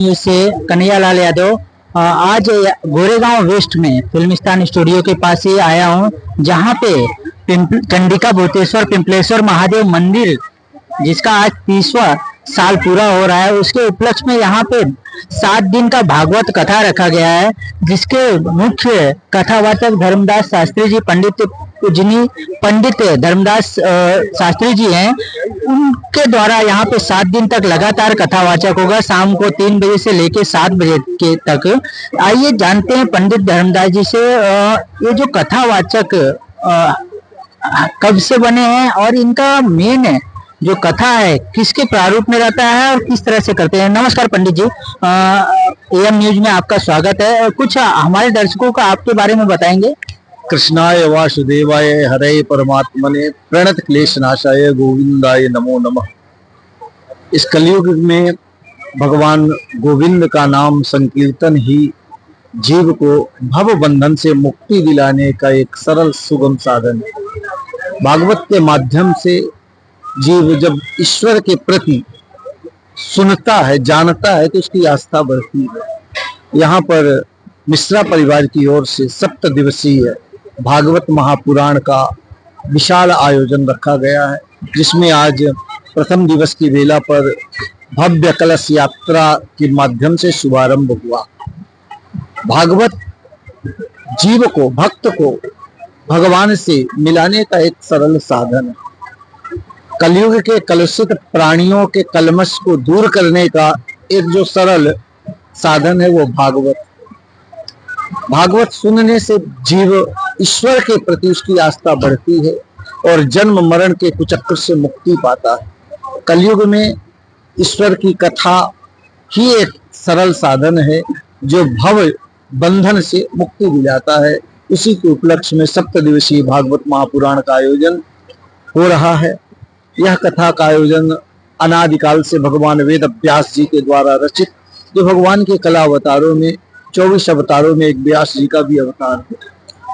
News से कन्हैयालाल यादव। आज Goregaon waste में फिल्मिस्तान स्टूडियो के पास ही आया हूँ, जहाँ पे चंडिका भूतेश्वर पिंपलेश्वर महादेव मंदिर, जिसका आज 30वां साल पूरा हो रहा है, उसके उपलक्ष्य में यहाँ पे 7 दिन का भागवत कथा रखा गया है, जिसके मुख्य कथावाचक धर्मदास शास्त्री जी, पंडित धर्मदास शास्त्री जी हैं। उनके द्वारा यहाँ पे 7 दिन तक लगातार कथावाचक होगा, शाम को 3 बजे से लेके 7 बजे के तक। आइए जानते हैं पंडित धर्मदास जी से ये जो कथावाचक कब से बने हैं और इनका मेन जो कथा है किसके प्रारूप में रहता है और किस तरह से करते हैं। नमस्कार पंडित जी, एएम न्यूज में आपका स्वागत है। कुछ हमारे दर्शकों को आपके बारे में बताएंगे। कृष्णाय वासुदेवाय हरे परमात्मने प्रणत क्लेश नाशाय गोविंदाय नमो नमः। इस कलयुग में भगवान गोविंद का नाम संकीर्तन ही जीव को भव बंधन से मुक्ति दिलाने का एक सरल सुगम साधन है। भागवत के माध्यम से जीव जब ईश्वर के प्रति सुनता है, जानता है, तो उसकी आस्था बढ़ती है। यहाँ पर मिश्रा परिवार की ओर से 7 दिवसीय भागवत महापुराण का विशाल आयोजन रखा गया है, जिसमें आज प्रथम दिवस की बेला पर भव्य कलश यात्रा के माध्यम से शुभारंभ हुआ। भागवत जीव को, भक्त को भगवान से मिलाने का एक सरल साधन है। कलयुग के कलुषित प्राणियों के कलमश को दूर करने का एक जो सरल साधन है वो भागवत। भागवत सुनने से जीव ईश्वर के प्रति उसकी आस्था बढ़ती है और जन्म मरण के कुचक्र से मुक्ति पाता है। कलयुग में ईश्वर की कथा ही एक सरल साधन है जो भव बंधन से मुक्ति दिलाता है। उसी के उपलक्ष्य में 7 दिवसीय भागवत महापुराण का आयोजन हो रहा है। यह कथा का आयोजन अनादिकाल से भगवान वेद व्यास जी के द्वारा रचित, जो भगवान के कला अवतारों में 24 अवतारों में एक व्यास जी का भी अवतार है,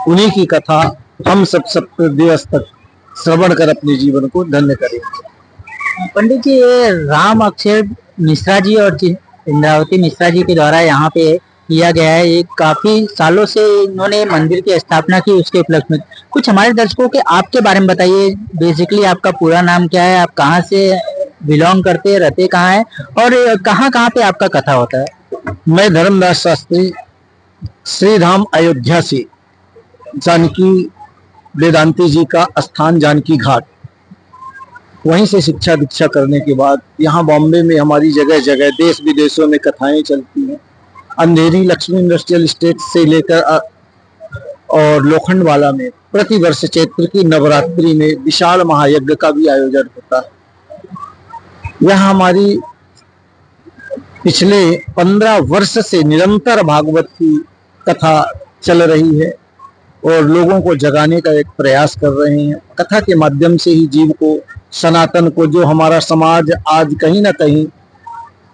उन्हीं की कथा हम सब 7 दिवस तक श्रवण कर अपने जीवन को धन्य करेंगे। पंडित जी, ये राम अक्षय मिश्रा जी और इंद्रावती मिश्रा जी के द्वारा यहाँ पे किया गया है। ये काफी सालों से इन्होंने मंदिर की स्थापना की, उसके उपलक्ष्य में कुछ हमारे दर्शकों के आपके बारे में बताइए। बेसिकली आपका पूरा नाम क्या है, आप कहाँ से बिलोंग करते हैं, रहते कहाँ हैं और कहाँ कहाँ पे आपका कथा होता है। मैं धर्मदास शास्त्री श्री धाम अयोध्या से जानकी वेदांती जी का स्थान जानकी घाट, वहीं से शिक्षा दीक्षा करने के बाद यहाँ बॉम्बे में हमारी जगह जगह देश विदेशों में कथाएं चलती हैं। अंधेरी लक्ष्मी इंडस्ट्रियल एस्टेट से लेकर और लोखंडवाला में प्रतिवर्ष चैत्र की नवरात्रि में विशाल महायज्ञ का भी आयोजन होता है। यह हमारी पिछले 15 वर्ष से निरंतर भागवत की कथा चल रही है और लोगों को जगाने का एक प्रयास कर रहे हैं। कथा के माध्यम से ही जीव को, सनातन को, जो हमारा समाज आज कहीं ना कहीं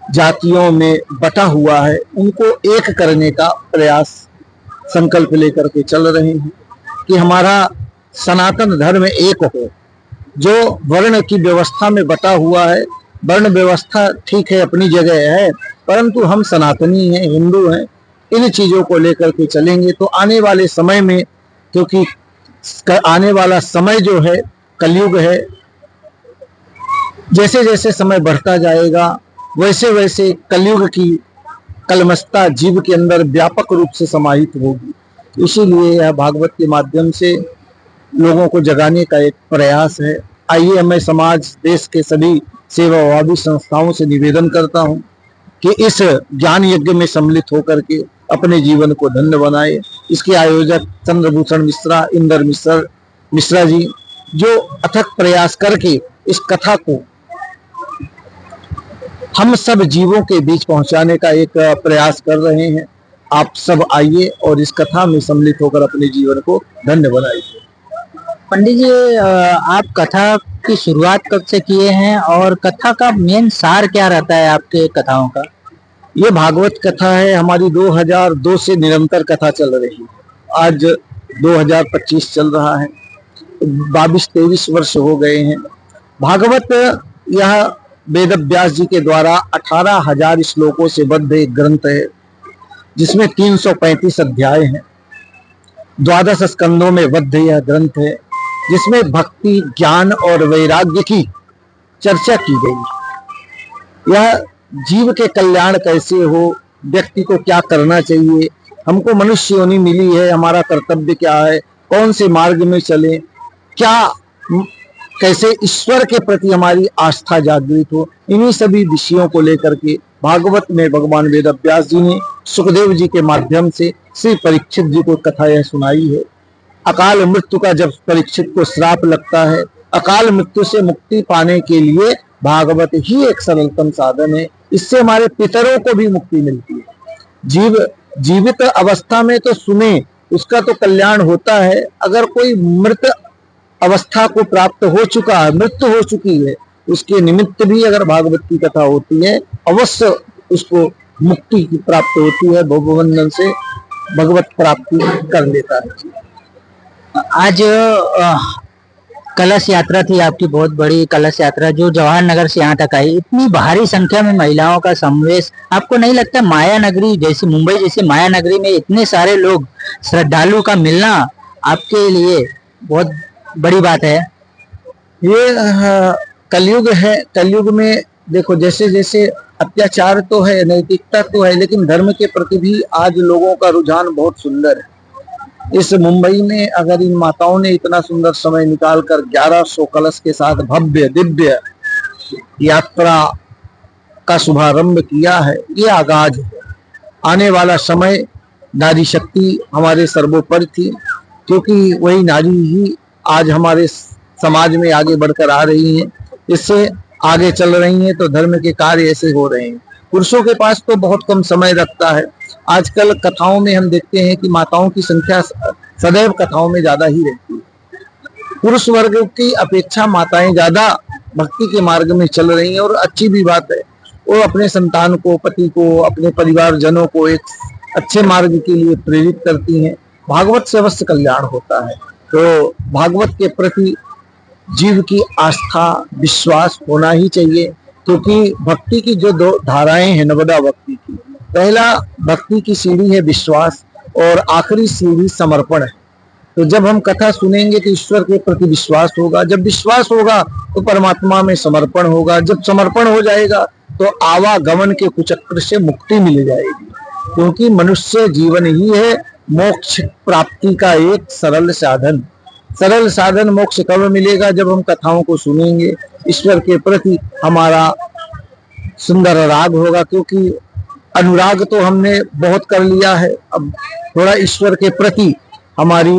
जातियों में बटा हुआ है, उनको एक करने का प्रयास, संकल्प लेकर के चल रहे हैं कि हमारा सनातन धर्म एक हो। जो वर्ण की व्यवस्था में बटा हुआ है, वर्ण व्यवस्था ठीक है, अपनी जगह है, परंतु हम सनातनी हैं, हिंदू हैं, इन चीजों को लेकर के चलेंगे तो आने वाले समय में, क्योंकि आने वाला समय जो है कलयुग है, जैसे जैसे समय बढ़ता जाएगा वैसे वैसे कलयुग की कलमस्ता जीव के अंदर व्यापक रूप से समाहित होगी। इसीलिए यह भागवत के माध्यम से लोगों को जगाने का एक प्रयास है। आइए, मैं समाज, देश के सभी सेवाभावी संस्थाओं से निवेदन करता हूं कि इस ज्ञान यज्ञ में सम्मिलित होकर के अपने जीवन को धन्य बनाए। इसके आयोजक चंद्रभूषण मिश्रा, इंदर मिश्रा जी, जो अथक प्रयास करके इस कथा को हम सब जीवों के बीच पहुंचाने का एक प्रयास कर रहे हैं। आप सब आइए और इस कथा में सम्मिलित होकर अपने जीवन को धन्य बनाइए। पंडित जी, आप कथा की शुरुआत कब से किए हैं और कथा का मेन सार क्या रहता है आपके कथाओं का? ये भागवत कथा है, हमारी 2002 से निरंतर कथा चल रही है। आज 2025 चल रहा है, 22-23 वर्ष हो गए हैं। भागवत यह वेद व्यास जी के द्वारा 18,000 श्लोकों से बद्ध एक ग्रंथ है, जिसमें 335 अध्याय हैं। 12 स्कंदों में बद्ध यह ग्रंथ है, जिसमें भक्ति, ज्ञान और वैराग्य की चर्चा की गई। यह जीव के कल्याण कैसे हो, व्यक्ति को क्या करना चाहिए, हमको मनुष्य योनि मिली है, हमारा कर्तव्य क्या है, कौन से मार्ग में चले, क्या कैसे ईश्वर के प्रति हमारी आस्था जागृत हो, इन्हीं सभी विषयों को लेकर के भागवत में भगवान वेद व्यास जी ने सुखदेव जी के माध्यम से श्री परीक्षित जी को कथा यह सुनाई है। अकाल मृत्यु का जब परीक्षित को श्राप लगता है, अकाल मृत्यु से मुक्ति पाने के लिए भागवत ही एक सरलतम साधन है। इससे हमारे पितरों को भी मुक्ति मिलती है। जीवित अवस्था में तो सुने, उसका तो कल्याण होता है। अगर कोई मृत अवस्था को प्राप्त हो चुका है, मृत्यु हो चुकी है, उसके निमित्त भी अगर भागवत की कथा होती है, अवश्य उसको मुक्ति की प्राप्त होती है, भगवंदन से भगवत प्राप्ति कर लेता है। आज कलश यात्रा थी आपकी, बहुत बड़ी कलश यात्रा जो जवाहर नगर से यहाँ तक आई। इतनी भारी संख्या में महिलाओं का समावेश, आपको नहीं लगता माया नगरी जैसे मुंबई जैसे माया नगरी में इतने सारे लोग श्रद्धालु का मिलना आपके लिए बहुत बड़ी बात है? ये कलयुग है। कलयुग में देखो, जैसे जैसे अत्याचार तो है, नैतिकता तो है, लेकिन धर्म के प्रति भी आज लोगों का रुझान बहुत सुंदर है। इस मुंबई में अगर इन माताओं ने इतना सुंदर समय निकालकर 1100 कलश के साथ भव्य दिव्य यात्रा का शुभारंभ किया है, ये आगाज है। आने वाला समय नारी शक्ति हमारे सर्वोपरि थी, क्योंकि वही नारी ही आज हमारे समाज में आगे बढ़कर आ रही हैं, इससे आगे चल रही हैं, तो धर्म के कार्य ऐसे हो रहे हैं। पुरुषों के पास तो बहुत कम समय रखता है। आजकल कथाओं में हम देखते हैं कि माताओं की संख्या सदैव कथाओं में ज्यादा ही रहती है। पुरुष वर्ग की अपेक्षा माताएं ज्यादा भक्ति के मार्ग में चल रही हैं, और अच्छी भी बात है। वो अपने संतान को, पति को, अपने परिवार जनों को एक अच्छे मार्ग के लिए प्रेरित करती हैं। भागवत से अवश्य कल्याण होता है। तो भागवत के प्रति जीव की आस्था, विश्वास होना ही चाहिए, क्योंकि भक्ति की जो 2 धाराएं हैं नवदा भक्ति की, पहला भक्ति की सीढ़ी है विश्वास, और आखिरी सीढ़ी समर्पण है। तो जब हम कथा सुनेंगे तो ईश्वर के प्रति विश्वास होगा, जब विश्वास होगा तो परमात्मा में समर्पण होगा, जब समर्पण हो जाएगा तो आवागमन के कुचक्र से मुक्ति मिल जाएगी। क्योंकि मनुष्य जीवन ही है मोक्ष प्राप्ति का एक सरल साधन। सरल साधन मोक्ष कब मिलेगा? जब हम कथाओं को सुनेंगे, ईश्वर के प्रति हमारा सुंदर राग होगा। क्योंकि अनुराग तो हमने बहुत कर लिया है, अब थोड़ा ईश्वर के प्रति हमारी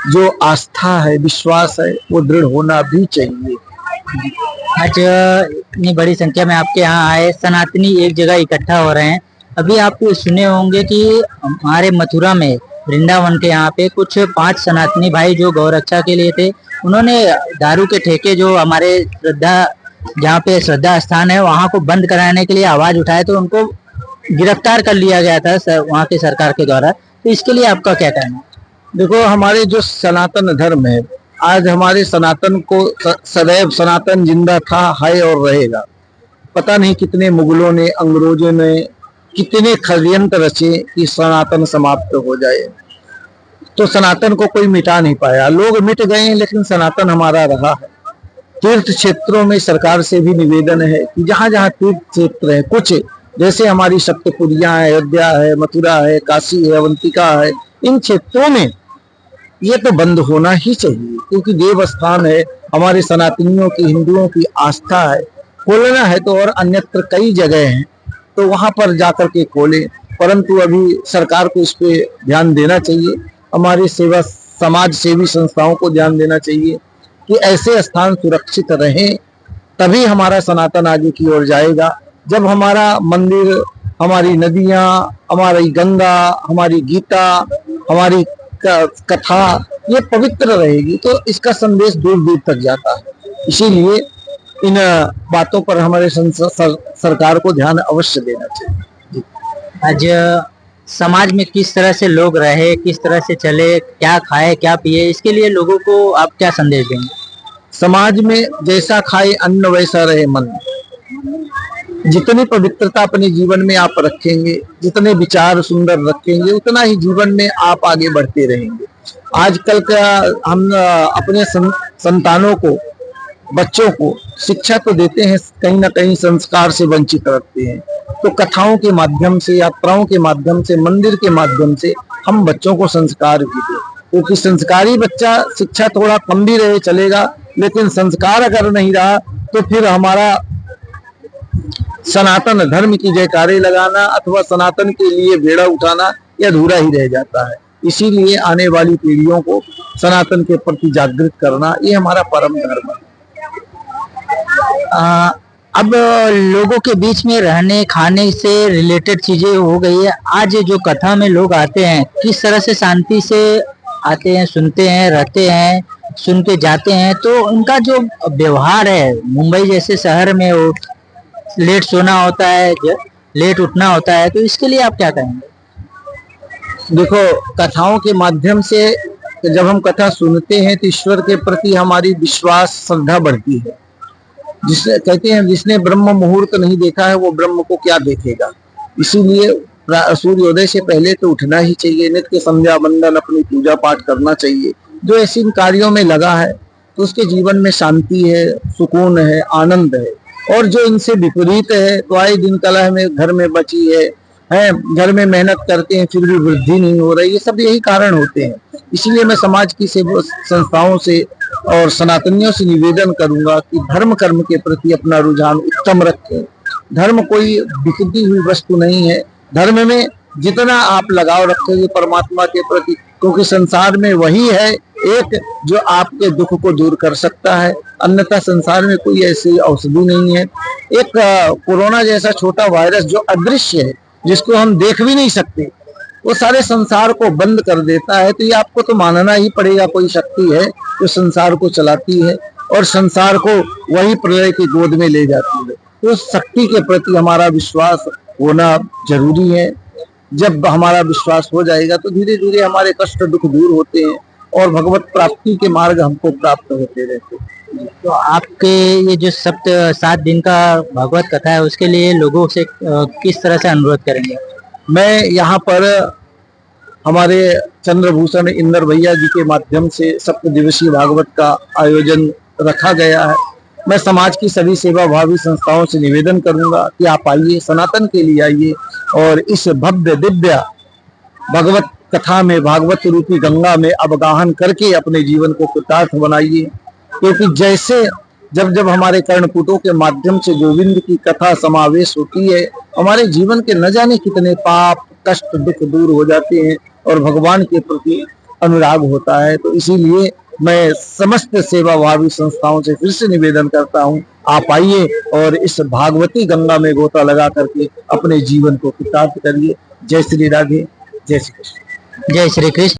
जो आस्था है, विश्वास है, वो दृढ़ होना भी चाहिए। आज इतनी बड़ी संख्या में आपके यहाँ आए सनातनी एक जगह इकट्ठा हो रहे हैं। अभी आप सुने होंगे कि हमारे मथुरा में वृंदावन के यहाँ पे कुछ 5 सनातनी भाई जो गौरक्षा के लिए थे, उन्होंने दारू के ठेके जो हमारे जहाँ पे श्रद्धा स्थान है वहाँ को बंद कराने के लिए आवाज उठाए, तो उनको गिरफ्तार कर लिया गया था वहाँ के सरकार के द्वारा। तो इसके लिए आपका क्या कहना है? देखो, हमारे जो सनातन धर्म है, आज हमारे सनातन को सदैव सनातन जिंदा था, है और रहेगा। पता नहीं कितने मुगलों ने, अंग्रेजों ने कितने षड्यंत्र रचे कि सनातन समाप्त हो जाए, तो सनातन को कोई मिटा नहीं पाया। लोग मिट गए हैं, लेकिन सनातन हमारा रहा है। तीर्थ क्षेत्रों में सरकार से भी निवेदन है कि जहाँ जहाँ तीर्थ क्षेत्र है, कुछ जैसे हमारी सप्तपुरियां है, अयोध्या है, मथुरा है, काशी है, अवंतिका है, इन क्षेत्रों में ये तो बंद होना ही चाहिए, क्योंकि देव स्थान है, हमारे सनातनियों की, हिंदुओं की आस्था है। खोलना है तो और अन्यत्र कई जगह हैं, तो वहां पर जाकर के खोले। परंतु अभी सरकार को इस पे ध्यान देना चाहिए, हमारे सेवा समाज सेवी संस्थाओं को ध्यान देना चाहिए कि ऐसे स्थान सुरक्षित रहें, तभी हमारा सनातन आगे की ओर जाएगा। जब हमारा मंदिर, हमारी नदियां, हमारी गंगा, हमारी गीता, हमारी कथा ये पवित्र रहेगी, तो इसका संदेश दूर दूर तक जाता है। इसीलिए इन बातों पर हमारे सरकार को ध्यान अवश्य देना चाहिए। आज समाज में किस तरह से लोग रहे, किस तरह से चले, क्या खाए क्या पिए, इसके लिए लोगों को आप क्या संदेश देंगे? समाज में जैसा खाए अन्न वैसा रहे मन। जितनी पवित्रता अपने जीवन में आप रखेंगे, जितने विचार सुंदर रखेंगे, उतना ही जीवन में आप आगे बढ़ते रहेंगे। आजकल का हम अपने संतानों को, बच्चों को शिक्षा तो देते हैं, कहीं ना कहीं संस्कार से वंचित रखते हैं। तो कथाओं के माध्यम से, यात्राओं के माध्यम से, मंदिर के माध्यम से हम बच्चों को संस्कार भी दें, क्योंकि संस्कारी बच्चा शिक्षा थोड़ा कम भी रहे चलेगा, लेकिन संस्कार अगर नहीं रहा तो फिर हमारा सनातन धर्म की जयकारे लगाना अथवा सनातन के लिए बेड़ा उठाना यह अधूरा ही रह जाता है। इसीलिए आने वाली पीढ़ियों को सनातन के प्रति जागृत करना ये हमारा परम धर्म है। अब लोगों के बीच में रहने खाने से रिलेटेड चीजें हो गई है। आज जो कथा में लोग आते हैं, किस तरह से शांति से आते हैं, सुनते हैं, रहते हैं, सुन के जाते हैं, तो उनका जो व्यवहार है, मुंबई जैसे शहर में वो लेट सोना होता है, लेट उठना होता है, तो इसके लिए आप क्या कहेंगे? देखो, कथाओं के माध्यम से जब हम कथा सुनते हैं तो ईश्वर के प्रति हमारी विश्वास, श्रद्धा बढ़ती है। जिसने कहते हैं, जिसने ब्रह्म मुहूर्त नहीं देखा है वो ब्रह्म को क्या देखेगा। इसीलिए सूर्योदय से पहले तो उठना ही चाहिए, नित्य संध्या वंदन, अपनी पूजा पाठ करना चाहिए। जो ऐसे कार्यों में लगा है तो उसके जीवन में शांति है, सुकून है, आनंद है। और जो इनसे विपरीत है तो आए दिन कलह में घर में बची है, घर में मेहनत करते हैं फिर भी वृद्धि नहीं हो रही, ये सब यही कारण होते हैं। इसलिए मैं समाज की सेवा संस्थाओं से और सनातनियों से निवेदन करूंगा कि धर्म कर्म के प्रति अपना रुझान उत्तम रखें। धर्म कोई बिकती हुई वस्तु नहीं है। धर्म में जितना आप लगाव रखेंगे परमात्मा के प्रति, क्योंकि संसार में वही है एक जो आपके दुख को दूर कर सकता है, अन्यथा संसार में कोई ऐसी औषधि नहीं है। एक कोरोना जैसा छोटा वायरस जो अदृश्य है, जिसको हम देख भी नहीं सकते, वो सारे संसार को बंद कर देता है। तो ये आपको तो मानना ही पड़ेगा, कोई शक्ति है जो संसार को चलाती है और संसार को वही प्रलय की गोद में ले जाती है। तो उस शक्ति के प्रति हमारा विश्वास होना जरूरी है। जब हमारा विश्वास हो जाएगा तो धीरे धीरे हमारे कष्ट दुख दूर होते हैं और भगवत प्राप्ति के मार्ग हमको प्राप्त होते रहते हैं। तो आपके ये जो 7 दिन का भागवत कथा है, उसके लिए लोगों से किस तरह से अनुरोध करेंगे? मैं यहाँ पर हमारे चंद्रभूषण इंदर भैया जी के माध्यम से 7 दिवसीय भागवत का आयोजन रखा गया है। मैं समाज की सभी सेवा भावी संस्थाओं से निवेदन करूंगा कि आप आइए, सनातन के लिए आइए और इस भव्य दिव्य भगवत कथा में, भागवत रूपी गंगा में अवगाहन करके अपने जीवन को कृतार्थ बनाइए। क्योंकि जैसे जब जब हमारे कर्णपुटों के माध्यम से गोविंद की कथा समावेश होती है, हमारे जीवन के न जाने कितने पाप, कष्ट, दुख दूर हो जाते हैं और भगवान के प्रति अनुराग होता है। तो इसीलिए मैं समस्त सेवा भावी संस्थाओं से फिर से निवेदन करता हूँ, आप आइए और इस भागवती गंगा में गोता लगा करके अपने जीवन को कृतार्थ करिए। जय श्री राधे, जय श्री कृष्ण। जय श्री कृष्ण।